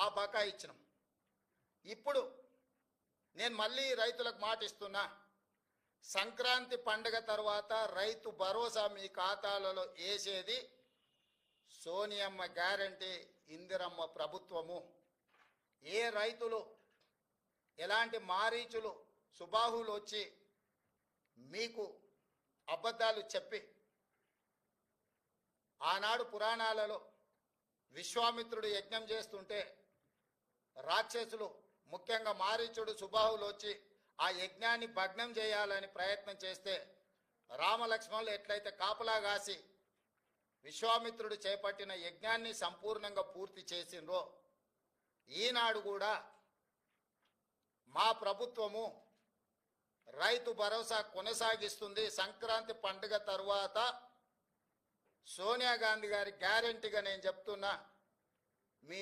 ఆ బకాయి ఇచ్చినాం. ఇప్పుడు నేను మళ్ళీ రైతులకు మాట ఇస్తున్నా, సంక్రాంతి పండుగ తర్వాత రైతు భరోసా మీ ఖాతాలలో వేసేది సోనియమ్మ గ్యారంటీ, ఇందిరమ్మ ప్రభుత్వము. ఏ రైతులు ఎలాంటి మారీచులు సుబాహులు వచ్చి మీకు అబద్ధాలు చెప్పి ఆనాడు పురాణాలలో విశ్వామిత్రుడు యజ్ఞం చేస్తుంటే రాక్షసులు ముఖ్యంగా మారీచుడు సుబాహులు వచ్చి ఆ యజ్ఞాన్ని భగ్నం చేయాలని ప్రయత్నం చేస్తే రామలక్ష్మణులు ఎట్లయితే కాపలా కాసి విశ్వామిత్రుడు చేపట్టిన యజ్ఞాన్ని సంపూర్ణంగా పూర్తి చేసిండ్రో, ఈనాడు కూడా మా ప్రభుత్వము రైతు భరోసా కొనసాగిస్తుంది. సంక్రాంతి పండుగ తర్వాత సోనియా గాంధీ గారి గ్యారెంటీగా నేను చెప్తున్నా, మీ